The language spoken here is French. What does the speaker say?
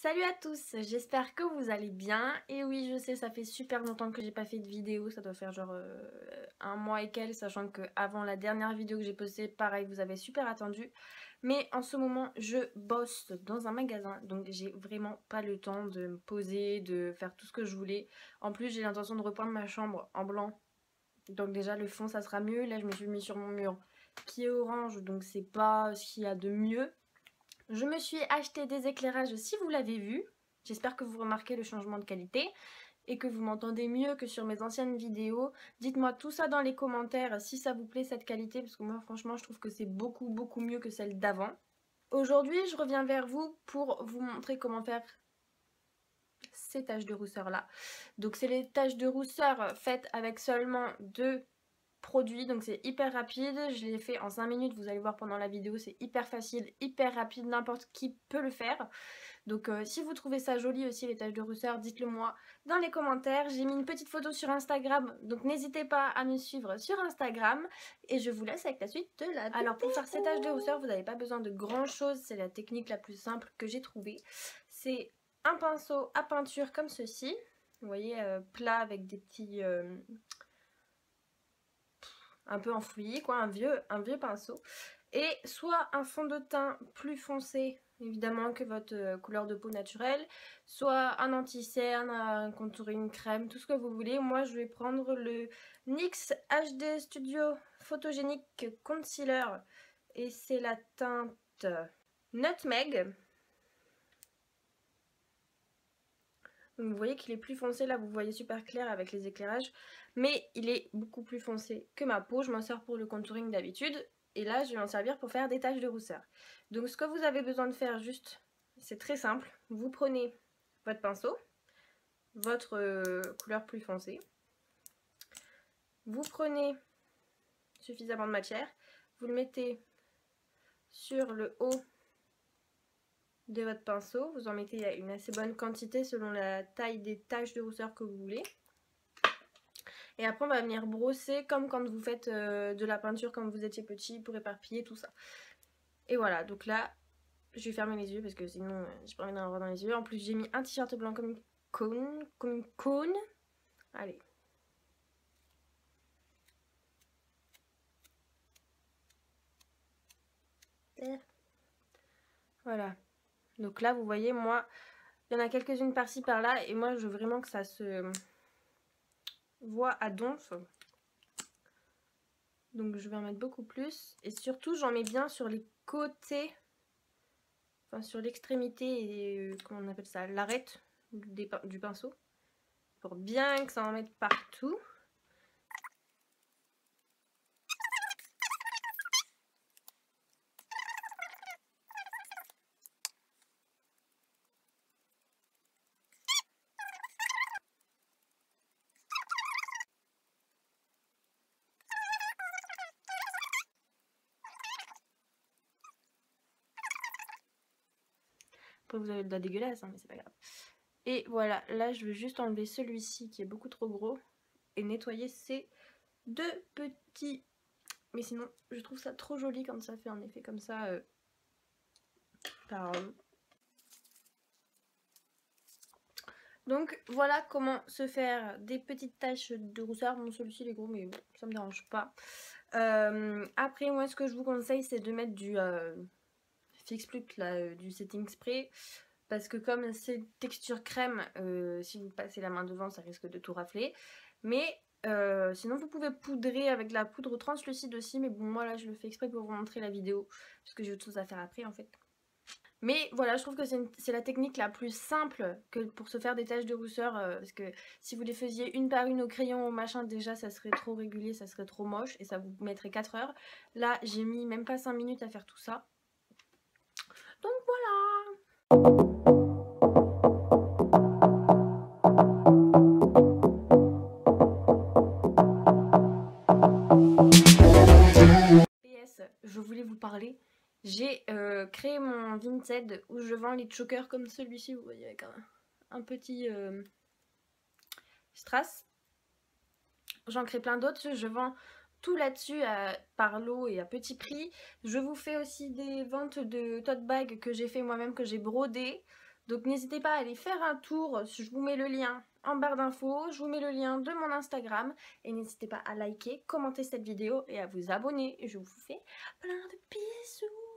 Salut à tous, j'espère que vous allez bien. Et oui, je sais, ça fait super longtemps que j'ai pas fait de vidéo, ça doit faire genre un mois et quelques, sachant que avant la dernière vidéo que j'ai postée, pareil, vous avez super attendu. Mais en ce moment, je bosse dans un magasin, donc j'ai vraiment pas le temps de me poser, de faire tout ce que je voulais. En plus, j'ai l'intention de repeindre ma chambre en blanc, donc déjà le fond ça sera mieux. Là, je me suis mis sur mon mur qui est orange, donc c'est pas ce qu'il y a de mieux. Je me suis acheté des éclairages si vous l'avez vu. J'espère que vous remarquez le changement de qualité et que vous m'entendez mieux que sur mes anciennes vidéos. Dites-moi tout ça dans les commentaires si ça vous plaît cette qualité, parce que moi franchement je trouve que c'est beaucoup mieux que celle d'avant. Aujourd'hui je reviens vers vous pour vous montrer comment faire ces taches de rousseur là. Donc c'est les taches de rousseur faites avec seulement deux produits, donc c'est hyper rapide. Je l'ai fait en 5 minutes, vous allez voir pendant la vidéo, c'est hyper facile, hyper rapide, n'importe qui peut le faire. Donc si vous trouvez ça joli aussi les taches de rousseur, dites-le moi dans les commentaires. J'ai mis une petite photo sur Instagram, donc n'hésitez pas à me suivre sur Instagram. Et je vous laisse avec la suite de la vidéo. Alors pour faire ces taches de rousseur, vous n'avez pas besoin de grand chose, c'est la technique la plus simple que j'ai trouvée. C'est un pinceau à peinture comme ceci, vous voyez, plat avec des petits... un peu enfouis, quoi, un vieux pinceau. Et soit un fond de teint plus foncé, évidemment, que votre couleur de peau naturelle, soit un anti-cerne, un contouring crème, tout ce que vous voulez. Moi, je vais prendre le NYX HD Studio Photogenic Concealer et c'est la teinte Nutmeg. Donc vous voyez qu'il est plus foncé, là vous voyez super clair avec les éclairages, mais il est beaucoup plus foncé que ma peau. Je m'en sers pour le contouring d'habitude, et là je vais m'en servir pour faire des taches de rousseur. Donc ce que vous avez besoin de faire juste, c'est très simple, vous prenez votre pinceau, votre couleur plus foncée, vous prenez suffisamment de matière, vous le mettez sur le haut de votre pinceau, vous en mettez une assez bonne quantité selon la taille des taches de rousseur que vous voulez. Et après on va venir brosser comme quand vous faites de la peinture quand vous étiez petit pour éparpiller tout ça. Et voilà, donc là je vais fermer les yeux parce que sinon j'ai pas envie d'en avoir dans les yeux. En plus j'ai mis un t-shirt blanc comme une cône. Allez. Voilà. Donc là vous voyez, moi il y en a quelques-unes par-ci par-là et moi je veux vraiment que ça se voit à donf. Donc je vais en mettre beaucoup plus et surtout j'en mets bien sur les côtés, enfin sur l'extrémité et comment on appelle ça, l'arête du pinceau, pour bien que ça en mette partout. Après vous avez le doigt dégueulasse, hein, mais c'est pas grave. Et voilà, là je veux juste enlever celui-ci qui est beaucoup trop gros et nettoyer ces deux petits. Mais sinon je trouve ça trop joli quand ça fait un effet comme ça par... Donc voilà comment se faire des petites taches de rousseur. Bon, celui-ci il est gros mais bon, ça me dérange pas. Après moi ce que je vous conseille c'est de mettre du Fix Plus là, du setting spray. Parce que comme c'est texture crème, si vous passez la main devant ça risque de tout rafler. Mais sinon vous pouvez poudrer avec de la poudre translucide aussi. Mais bon moi là je le fais exprès pour vous montrer la vidéo. Parce que j'ai autre chose à faire après en fait. Mais voilà, je trouve que c'est la technique la plus simple que pour se faire des taches de rousseur. Parce que si vous les faisiez une par une au crayon au machin, déjà ça serait trop régulier, ça serait trop moche. Et ça vous mettrait 4 heures. Là j'ai mis même pas 5 minutes à faire tout ça. Donc voilà. PS, je voulais vous parler. J'ai créé mon Vinted où je vends les chokers comme celui-ci, vous voyez, avec un petit strass. J'en crée plein d'autres, je vends tout là-dessus par lot et à petit prix. Je vous fais aussi des ventes de tote bag que j'ai fait moi-même, que j'ai brodé. Donc n'hésitez pas à aller faire un tour, je vous mets le lien en barre d'infos, je vous mets le lien de mon Instagram et n'hésitez pas à liker, commenter cette vidéo et à vous abonner. Je vous fais plein de bisous.